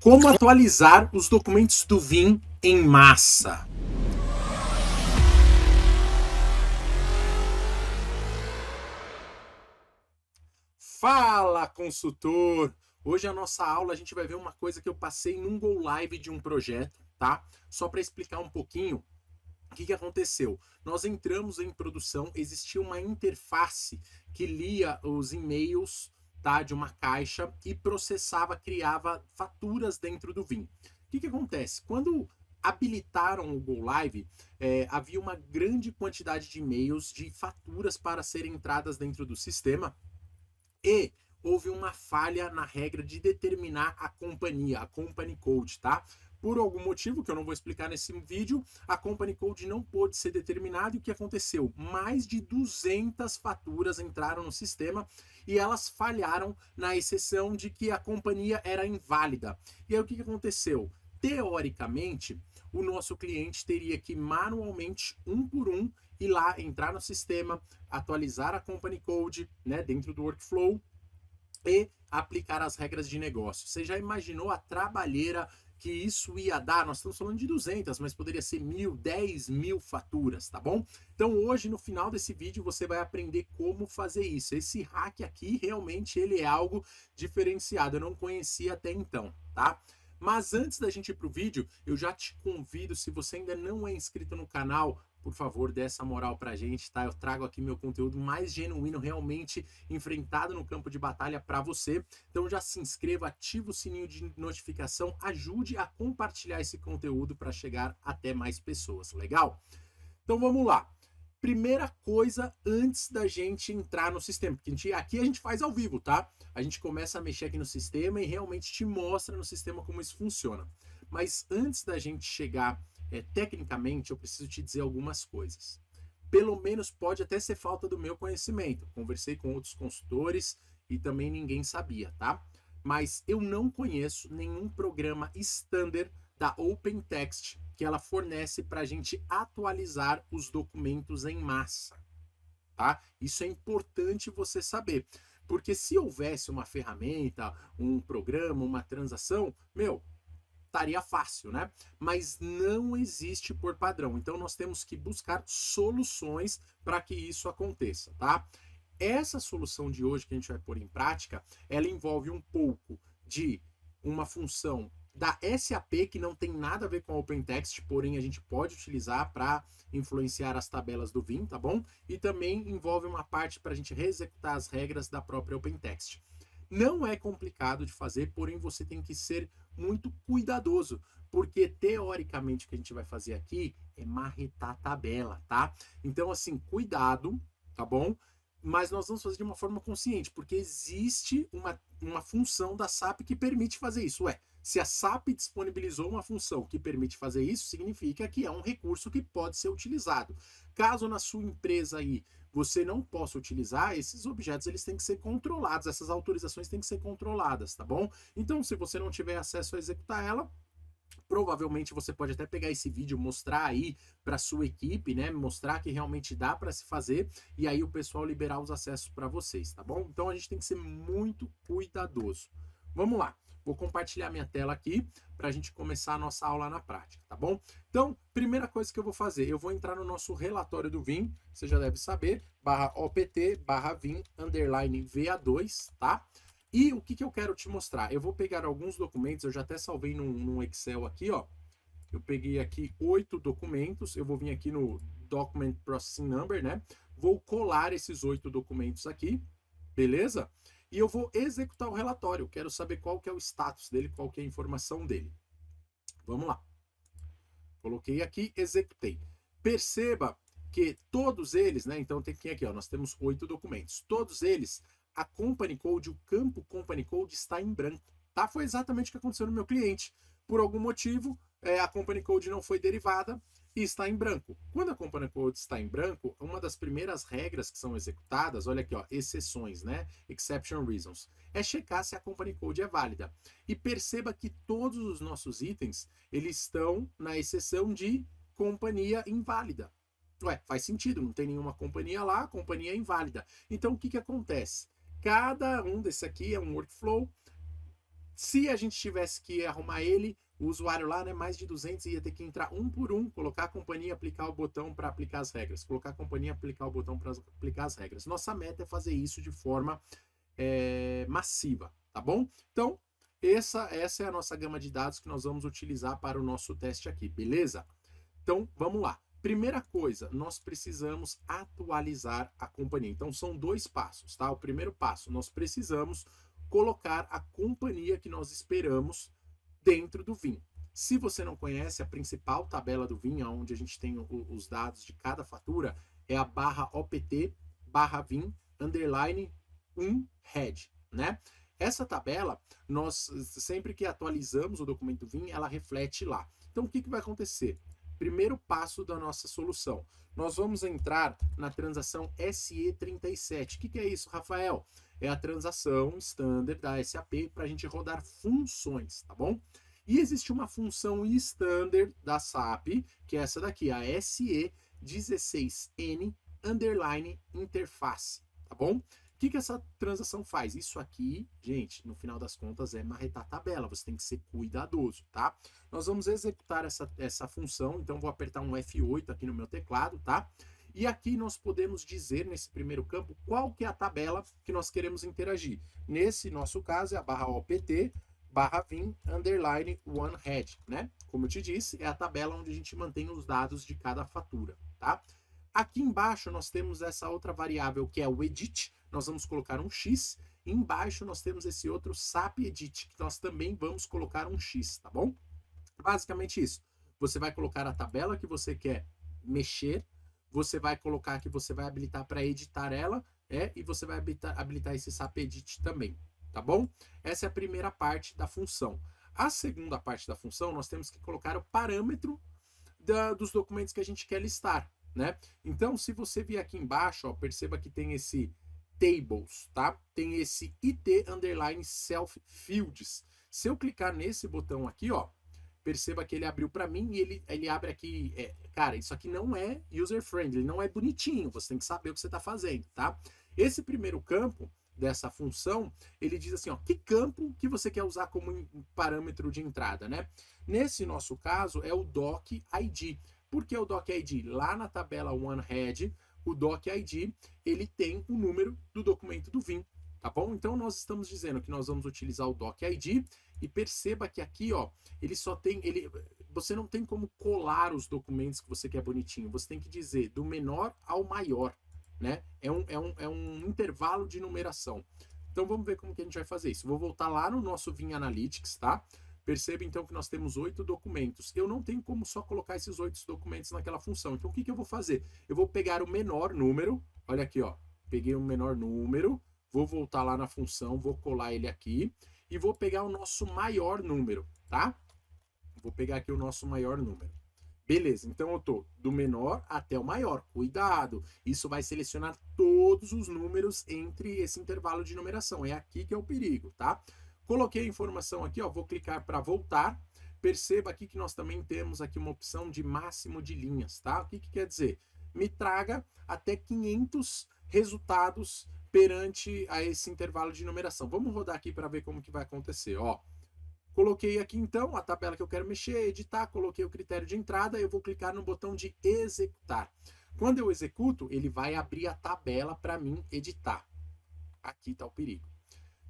Como atualizar os documentos do Vim em massa? Fala, consultor! Hoje a nossa aula a gente vai ver uma coisa que eu passei num Go Live de um projeto, tá? Só para explicar um pouquinho o que aconteceu. Nós entramos em produção, existia uma interface que lia os e-mails, tá, de uma caixa e processava, criava faturas dentro do Vim. O que acontece? Quando habilitaram o Go Live, havia uma grande quantidade de e-mails de faturas para serem entradas dentro do sistema e houve uma falha na regra de determinar a companhia, a company code, tá? Por algum motivo que eu não vou explicar nesse vídeo, a company code não pôde ser determinada e o que aconteceu? Mais de 200 faturas entraram no sistema e elas falharam na exceção de que a companhia era inválida. E aí o que aconteceu? Teoricamente, o nosso cliente teria que manualmente, um por um, ir lá, entrar no sistema, atualizar a company code, né, dentro do workflow e aplicar as regras de negócio. Você já imaginou a trabalheira que isso ia dar? Nós estamos falando de 200, mas poderia ser 1.000, 10.000 faturas, tá bom? Então hoje, no final desse vídeo, você vai aprender como fazer isso. Esse hack aqui, realmente, ele é algo diferenciado. Eu não conhecia até então, tá? Mas antes da gente ir pro vídeo, eu já te convido, se você ainda não é inscrito no canal, por favor, dê essa moral pra gente, tá? Eu trago aqui meu conteúdo mais genuíno, realmente enfrentado no campo de batalha para você. Então já se inscreva, ativa o sininho de notificação, ajude a compartilhar esse conteúdo para chegar até mais pessoas, legal? Então vamos lá. Primeira coisa antes da gente entrar no sistema, porque aqui a gente faz ao vivo, tá? A gente começa a mexer aqui no sistema e realmente te mostra no sistema como isso funciona. Mas antes da gente chegar tecnicamente, eu preciso te dizer algumas coisas. Pelo menos pode até ser falta do meu conhecimento. Conversei com outros consultores e também ninguém sabia, tá? Mas eu não conheço nenhum programa standard da OpenText que ela fornece para a gente atualizar os documentos em massa, tá? Isso é importante você saber, porque se houvesse uma ferramenta, um programa, uma transação, estaria fácil, né? Mas não existe por padrão. Então nós temos que buscar soluções para que isso aconteça, tá? Essa solução de hoje que a gente vai pôr em prática, ela envolve um pouco de uma função da SAP que não tem nada a ver com a OpenText, porém a gente pode utilizar para influenciar as tabelas do Vim, tá bom? E também envolve uma parte para a gente reexecutar as regras da própria OpenText. Não é complicado de fazer, porém você tem que ser muito cuidadoso, porque teoricamente o que a gente vai fazer aqui é marretar a tabela, tá? Então, assim, cuidado, tá bom? Mas nós vamos fazer de uma forma consciente, porque existe uma função da SAP que permite fazer isso. Se a SAP disponibilizou uma função que permite fazer isso, significa que é um recurso que pode ser utilizado. Caso na sua empresa aí você não possa utilizar, esses objetos eles têm que ser controlados, essas autorizações têm que ser controladas, tá bom? Então, se você não tiver acesso a executar ela, provavelmente você pode até pegar esse vídeo, mostrar aí para sua equipe, né? Mostrar que realmente dá para se fazer e aí o pessoal liberar os acessos para vocês, tá bom? Então a gente tem que ser muito cuidadoso. Vamos lá. Vou compartilhar minha tela aqui para a gente começar a nossa aula na prática, tá bom? Então, primeira coisa que eu vou fazer, eu vou entrar no nosso relatório do Vim, você já deve saber, /opt/vim _va2, tá? E o que eu quero te mostrar? Eu vou pegar alguns documentos, eu já até salvei num Excel aqui, ó. Eu peguei aqui 8 documentos, eu vou vir aqui no Document Processing Number, né? Vou colar esses 8 documentos aqui, beleza? E eu vou executar o relatório, eu quero saber qual que é o status dele, qual que é a informação dele. Vamos lá. Coloquei aqui, executei. Perceba que todos eles, né? Então tem aqui, ó, nós temos 8 documentos. Todos eles, a Company Code, o campo Company Code está em branco, tá? Foi exatamente o que aconteceu no meu cliente. Por algum motivo, a Company Code não foi derivada e está em branco. Quando a Company Code está em branco, uma das primeiras regras que são executadas, olha aqui, ó, exceções, né? Exception Reasons, é checar se a Company Code é válida. E perceba que todos os nossos itens, eles estão na exceção de companhia inválida. Faz sentido, não tem nenhuma companhia lá, a companhia é inválida. Então, o que acontece? Cada um desse aqui é um workflow, Se a gente tivesse que arrumar ele, o usuário lá, né, mais de 200, ia ter que entrar um por um, colocar a companhia, aplicar o botão para aplicar as regras, colocar a companhia, aplicar o botão para aplicar as regras. Nossa meta é fazer isso de forma massiva, tá bom? Então, essa é a nossa gama de dados que nós vamos utilizar para o nosso teste aqui, beleza? Então, vamos lá. Primeira coisa, nós precisamos atualizar a companhia. Então, são 2 passos, tá? O primeiro passo, nós precisamos colocar a companhia que nós esperamos dentro do Vim. Se você não conhece, a principal tabela do Vim, onde a gente tem os dados de cada fatura, é a barra OPT, barra Vim, underline, head, né? Essa tabela, nós sempre que atualizamos o documento Vim, ela reflete lá. Então, o que vai acontecer? Primeiro passo da nossa solução. Nós vamos entrar na transação SE37. O que é isso, Rafael? É a transação standard da SAP para a gente rodar funções, tá bom? E existe uma função standard da SAP, que é essa daqui, a SE16N underline interface, tá bom? O que essa transação faz? Isso aqui, gente, no final das contas é marretar tabela, você tem que ser cuidadoso, tá? Nós vamos executar essa função, então vou apertar um F8 aqui no meu teclado, tá? E aqui nós podemos dizer, nesse primeiro campo, qual que é a tabela que nós queremos interagir. Nesse nosso caso é a barra OPT, barra Vim, underline, one head, né? Como eu te disse, é a tabela onde a gente mantém os dados de cada fatura, tá? Aqui embaixo nós temos essa outra variável que é o edit, nós vamos colocar um X, e embaixo nós temos esse outro SAP edit, que nós também vamos colocar um X, tá bom? Basicamente isso, você vai colocar a tabela que você quer mexer, você vai colocar que você vai habilitar para editar ela, e você vai habilitar esse SAP edit também, tá bom? Essa é a primeira parte da função. A segunda parte da função, nós temos que colocar o parâmetro dos documentos que a gente quer listar, né? Então, se você vir aqui embaixo, ó, perceba que tem esse tables, tá? Tem esse IT underline self fields. Se eu clicar nesse botão aqui, ó, perceba que ele abriu para mim e ele abre aqui, cara, isso aqui não é user friendly, não é bonitinho, você tem que saber o que você está fazendo, tá? Esse primeiro campo dessa função, ele diz assim, ó, que campo que você quer usar como parâmetro de entrada, né? Nesse nosso caso é o doc ID. Por que o doc ID? Lá na tabela OneHead, o doc ID, ele tem o número do documento do Vim, tá bom? Então nós estamos dizendo que nós vamos utilizar o doc ID e perceba que aqui, ó, ele só tem, você não tem como colar os documentos que você quer bonitinho, você tem que dizer do menor ao maior, né? É um intervalo de numeração. Então vamos ver como que a gente vai fazer isso. Vou voltar lá no nosso Vim Analytics, tá? Perceba então que nós temos 8 documentos. Eu não tenho como só colocar esses 8 documentos naquela função. Então o que eu vou fazer? Eu vou pegar o menor número, olha aqui, ó, peguei o menor número, vou voltar lá na função, vou colar ele aqui e vou pegar o nosso maior número, tá? Vou pegar aqui o nosso maior número. Beleza, então eu tô do menor até o maior. Cuidado, isso vai selecionar todos os números entre esse intervalo de numeração. É aqui que é o perigo, tá? Coloquei a informação aqui, ó, vou clicar para voltar. Perceba aqui que nós também temos aqui uma opção de máximo de linhas, tá? O que quer dizer? Me traga até 500 resultados perante a esse intervalo de numeração. Vamos rodar aqui para ver como que vai acontecer, ó. Coloquei aqui então a tabela que eu quero mexer, editar, coloquei o critério de entrada, eu vou clicar no botão de executar. Quando eu executo, ele vai abrir a tabela para mim editar. Aqui está o perigo.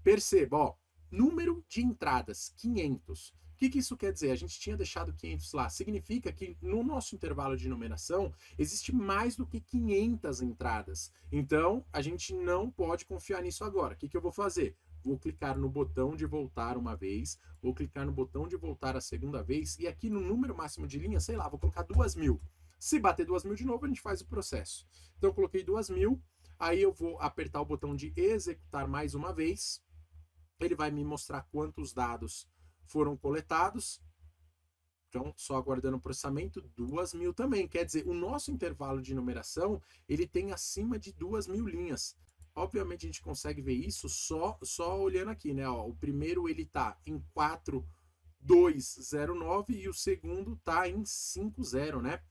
Perceba, ó, número de entradas, 500. O que isso quer dizer? A gente tinha deixado 500 lá. Significa que no nosso intervalo de numeração existe mais do que 500 entradas. Então, a gente não pode confiar nisso agora. O que eu vou fazer? Vou clicar no botão de voltar uma vez, vou clicar no botão de voltar a segunda vez, e aqui no número máximo de linha, sei lá, vou colocar 2.000. Se bater 2.000 de novo, a gente faz o processo. Então, eu coloquei 2.000, aí eu vou apertar o botão de executar mais uma vez, ele vai me mostrar quantos dados foram coletados. Então, só aguardando o processamento, 2.000 também. Quer dizer, o nosso intervalo de numeração, ele tem acima de 2.000 linhas. Obviamente, a gente consegue ver isso só olhando aqui, né? Ó, o primeiro, ele tá em 4209 e o segundo tá em 50, né?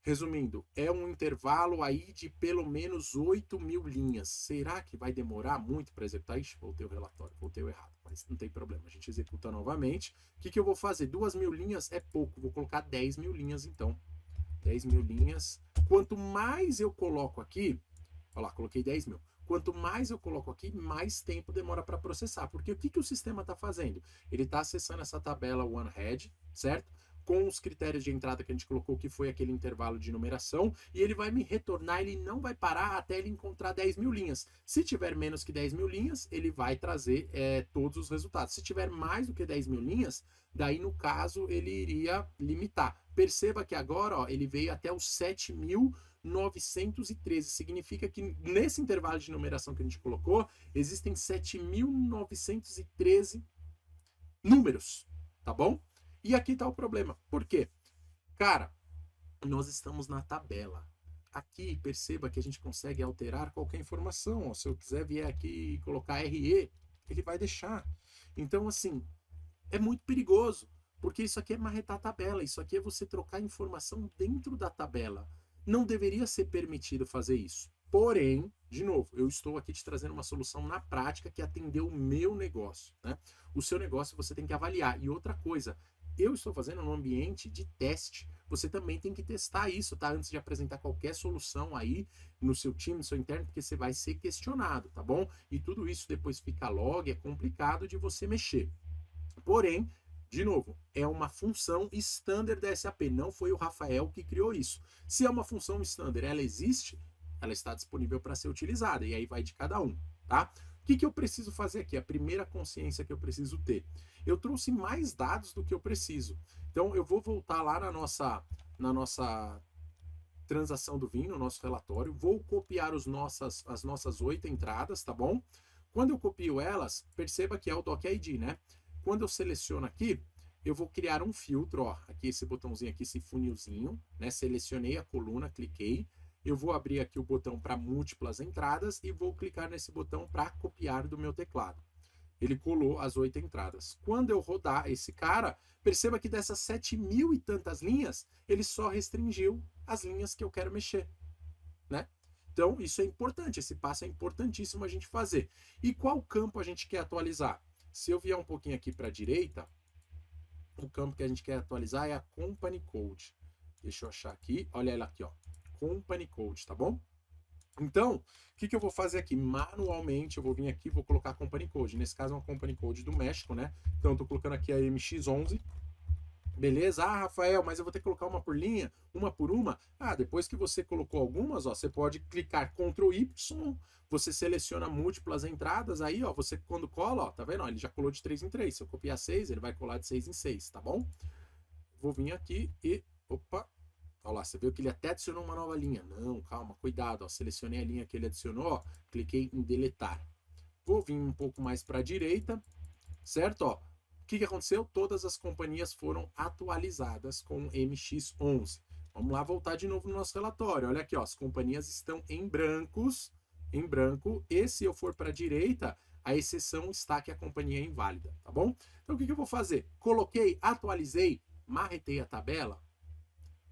Resumindo, é um intervalo aí de pelo menos 8.000 linhas. Será que vai demorar muito para executar? Ixi, voltei o relatório, voltei o errado, mas não tem problema, a gente executa novamente. O que eu vou fazer? 2.000 linhas é pouco, vou colocar 10.000 linhas então. 10.000 linhas. Quanto mais eu coloco aqui, olha lá, coloquei 10.000. Quanto mais eu coloco aqui, mais tempo demora para processar. Porque o que o sistema está fazendo? Ele está acessando essa tabela OneHead, certo? Com os critérios de entrada que a gente colocou, que foi aquele intervalo de numeração, e ele vai me retornar, ele não vai parar até ele encontrar 10.000 linhas. Se tiver menos que 10.000 linhas, ele vai trazer todos os resultados. Se tiver mais do que 10.000 linhas, daí no caso ele iria limitar. Perceba que agora ó, ele veio até os 7.913. Significa que nesse intervalo de numeração que a gente colocou, existem 7.913 números, tá bom? E aqui está o problema. Por quê? Cara, nós estamos na tabela. Aqui, perceba que a gente consegue alterar qualquer informação. Se eu quiser vier aqui e colocar RE, ele vai deixar. Então, assim, é muito perigoso, porque isso aqui é marretar a tabela. Isso aqui é você trocar informação dentro da tabela. Não deveria ser permitido fazer isso. Porém, de novo, eu estou aqui te trazendo uma solução na prática que atendeu o meu negócio, né? O seu negócio você tem que avaliar. E outra coisa, eu estou fazendo num ambiente de teste. Você também tem que testar isso, tá? Antes de apresentar qualquer solução aí no seu time, no seu interno, porque você vai ser questionado, tá bom? E tudo isso depois fica log, é complicado de você mexer. Porém, de novo, é uma função standard da SAP, não foi o Rafael que criou isso. Se é uma função standard, ela existe, ela está disponível para ser utilizada, e aí vai de cada um, tá? O que eu preciso fazer aqui? A primeira consciência que eu preciso ter. Eu trouxe mais dados do que eu preciso. Então, eu vou voltar lá na nossa transação do vinho, no nosso relatório, vou copiar as nossas 8 entradas, tá bom? Quando eu copio elas, perceba que é o Doc ID, né? Quando eu seleciono aqui, eu vou criar um filtro, ó, aqui esse botãozinho aqui, esse funilzinho, né? Selecionei a coluna, cliquei. Eu vou abrir aqui o botão para múltiplas entradas e vou clicar nesse botão para copiar do meu teclado. Ele colou as 8 entradas. Quando eu rodar esse cara, perceba que dessas 7.000 e tantas linhas, ele só restringiu as linhas que eu quero mexer, né? Então, isso é importante, esse passo é importantíssimo a gente fazer. E qual campo a gente quer atualizar? Se eu vier um pouquinho aqui para a direita, o campo que a gente quer atualizar é a Company Code. Deixa eu achar aqui, olha ela aqui, ó. Company Code, tá bom? Então, o que eu vou fazer aqui? Manualmente, eu vou vir aqui e vou colocar a Company Code. Nesse caso, é uma Company Code do México, né? Então, eu tô colocando aqui a MX11. Beleza? Ah, Rafael, mas eu vou ter que colocar uma por linha, uma por uma. Ah, depois que você colocou algumas, ó, você pode clicar Ctrl Y, você seleciona múltiplas entradas, aí, ó, você quando cola, ó, tá vendo? Ó, ele já colou de 3 em 3. Se eu copiar 6, ele vai colar de 6 em 6, tá bom? Vou vir aqui e, opa, olha lá, você viu que ele até adicionou uma nova linha. Não, calma, cuidado, ó, selecionei a linha que ele adicionou, ó, cliquei em deletar. Vou vir um pouco mais para a direita, certo? Ó, o que aconteceu? Todas as companhias foram atualizadas com MX11. Vamos lá voltar de novo no nosso relatório. Olha aqui, ó, as companhias estão em branco, e se eu for para a direita, a exceção está que a companhia é inválida, tá bom? Então o que eu vou fazer? Coloquei, atualizei, marretei a tabela.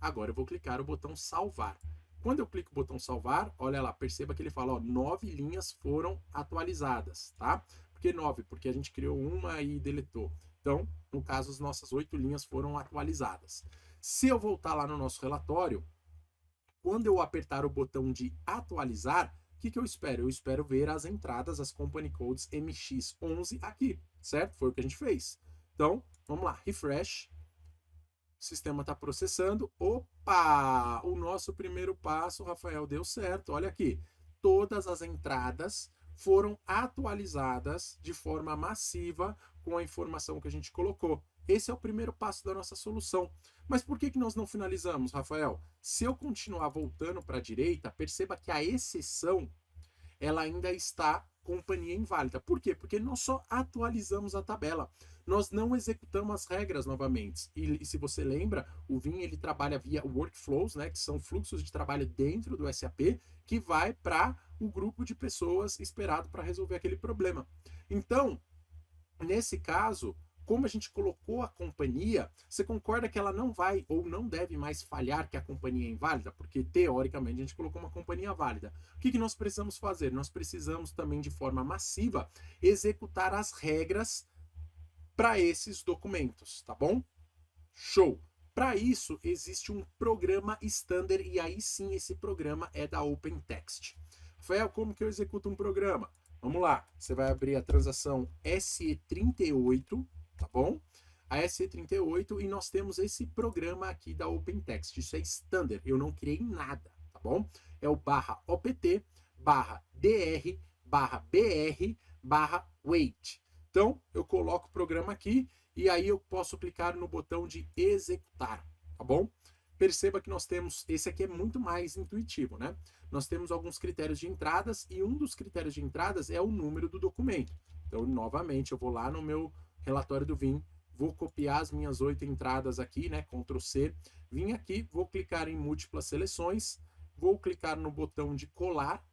Agora eu vou clicar o botão salvar. Quando eu clico o botão salvar, olha lá, perceba que ele fala, ó, 9 linhas foram atualizadas, tá? Por que 9? Porque a gente criou uma e deletou. Então, no caso, as nossas 8 linhas foram atualizadas. Se eu voltar lá no nosso relatório, quando eu apertar o botão de atualizar, o que eu espero? Eu espero ver as entradas, as Company Codes MX11 aqui, certo? Foi o que a gente fez. Então, vamos lá, refresh. O sistema está processando. Opa! O nosso primeiro passo, Rafael, deu certo. Olha aqui. Todas as entradas foram atualizadas de forma massiva com a informação que a gente colocou. Esse é o primeiro passo da nossa solução. Mas por que nós não finalizamos, Rafael? Se eu continuar voltando para a direita, perceba que a exceção ela ainda está companhia inválida. Por quê? Porque nós só atualizamos a tabela. Nós não executamos as regras novamente. E se você lembra, o Vim ele trabalha via workflows, né, que são fluxos de trabalho dentro do SAP, que vai para o grupo de pessoas esperado para resolver aquele problema. Então, nesse caso, como a gente colocou a companhia, você concorda que ela não vai ou não deve mais falhar que a companhia é inválida? Porque, teoricamente, a gente colocou uma companhia válida. O que nós precisamos fazer? Nós precisamos também, de forma massiva, executar as regras para esses documentos, tá bom? Show! Para isso, existe um programa standard e aí sim esse programa é da OpenText. Rafael, como que eu executo um programa? Vamos lá, você vai abrir a transação SE38, tá bom? A SE38 e nós temos esse programa aqui da OpenText. Isso é standard, eu não criei nada, tá bom? É o /opt, /dr, /br, /wait. Então, eu coloco o programa aqui e aí eu posso clicar no botão de executar, tá bom? Perceba que nós temos, esse aqui é muito mais intuitivo, né? Nós temos alguns critérios de entradas e um dos critérios de entradas é o número do documento. Então, novamente, eu vou lá no meu relatório do Vim, vou copiar as minhas 8 entradas aqui, né? Ctrl C, vim aqui, vou clicar em múltiplas seleções, vou clicar no botão de colar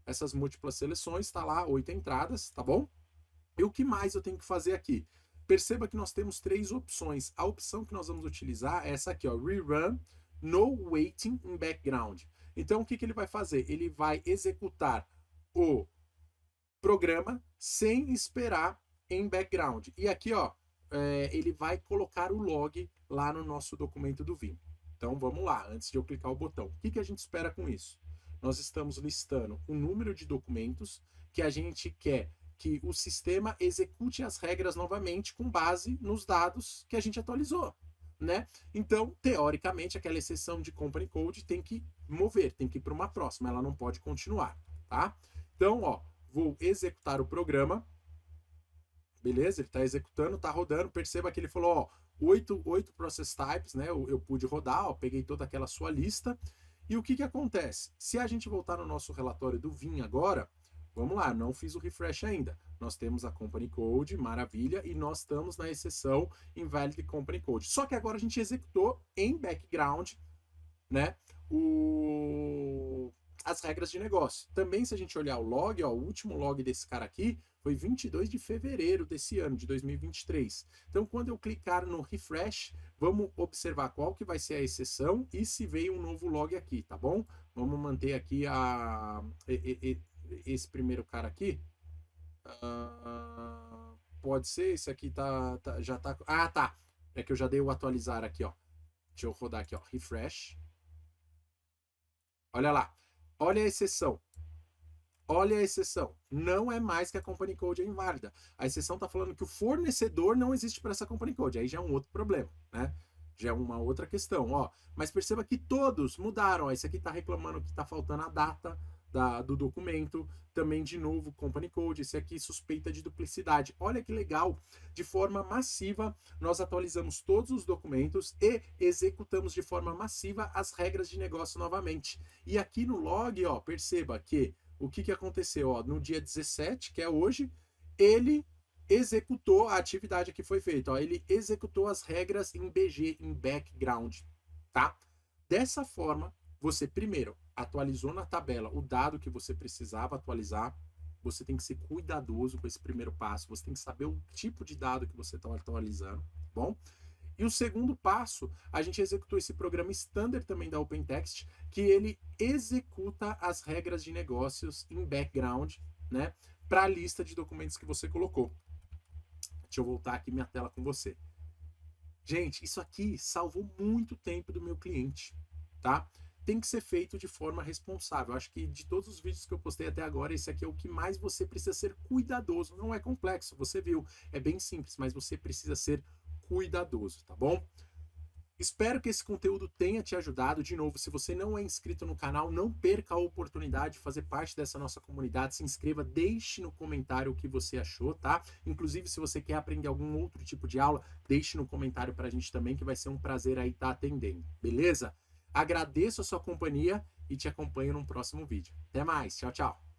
essas múltiplas seleções, tá lá, 8 entradas, tá bom? E o que mais eu tenho que fazer aqui? Perceba que nós temos 3 opções. A opção que nós vamos utilizar é essa aqui, ó, Rerun No Waiting in Background. Então, o que ele vai fazer? Ele vai executar o programa sem esperar em background. E aqui, ó, ele vai colocar o log lá no nosso documento do Vim. Então, vamos lá, antes de eu clicar o botão. O que a gente espera com isso? Nós estamos listando o número de documentos que a gente quer que o sistema execute as regras novamente com base nos dados que a gente atualizou, né? Então, teoricamente, aquela exceção de company code tem que mover, tem que ir para uma próxima, ela não pode continuar, tá? Então, ó, vou executar o programa, beleza? Ele está executando, está rodando, perceba que ele falou, ó, 8 process types, né? Eu pude rodar, ó, peguei toda aquela sua lista, e o que acontece? Se a gente voltar no nosso relatório do Vim agora, vamos lá, não fiz o refresh ainda. Nós temos a Company Code, maravilha, e nós estamos na exceção Invalid Company Code. Só que agora a gente executou em background, né, as regras de negócio. Também, se a gente olhar o log, ó, o último log desse cara aqui foi 22 de fevereiro desse ano, de 2023. Então, quando eu clicar no refresh, vamos observar qual que vai ser a exceção e se veio um novo log aqui, tá bom? Vamos manter aqui esse primeiro cara aqui. Pode ser, esse aqui já tá... Ah, tá. É que eu já dei o atualizar aqui, ó. Deixa eu rodar aqui, ó. Refresh. Olha lá. Olha a exceção. Olha a exceção. Não é mais que a Company Code é inválida. A exceção está falando que o fornecedor não existe para essa Company Code. Aí já é um outro problema, né? Já é uma outra questão, ó. Mas perceba que todos mudaram. Ó, esse aqui está reclamando que está faltando a data do documento. Também, de novo, Company Code. Esse aqui, suspeita de duplicidade. Olha que legal. De forma massiva, nós atualizamos todos os documentos e executamos de forma massiva as regras de negócio novamente. E aqui no log, ó, perceba que o que aconteceu? Ó, no dia 17, que é hoje, ele executou a atividade que foi feita. Ó, ele executou as regras em BG, em background, tá? Dessa forma, você primeiro atualizou na tabela o dado que você precisava atualizar. Você tem que ser cuidadoso com esse primeiro passo. Você tem que saber o tipo de dado que você está atualizando, tá bom? E o segundo passo, a gente executou esse programa standard também da OpenText, que ele executa as regras de negócios em background, né, para a lista de documentos que você colocou. Deixa eu voltar aqui minha tela com você. Gente, isso aqui salvou muito tempo do meu cliente, tá? Tem que ser feito de forma responsável. Acho que de todos os vídeos que eu postei até agora, esse aqui é o que mais você precisa ser cuidadoso. Não é complexo, você viu, é bem simples, mas você precisa ser cuidadoso, tá bom? Espero que esse conteúdo tenha te ajudado. De novo, se você não é inscrito no canal, não perca a oportunidade de fazer parte dessa nossa comunidade. Se inscreva, deixe no comentário o que você achou, tá? Inclusive, se você quer aprender algum outro tipo de aula, deixe no comentário pra gente também, que vai ser um prazer aí estar atendendo, beleza? Agradeço a sua companhia e te acompanho num próximo vídeo. Até mais, tchau, tchau!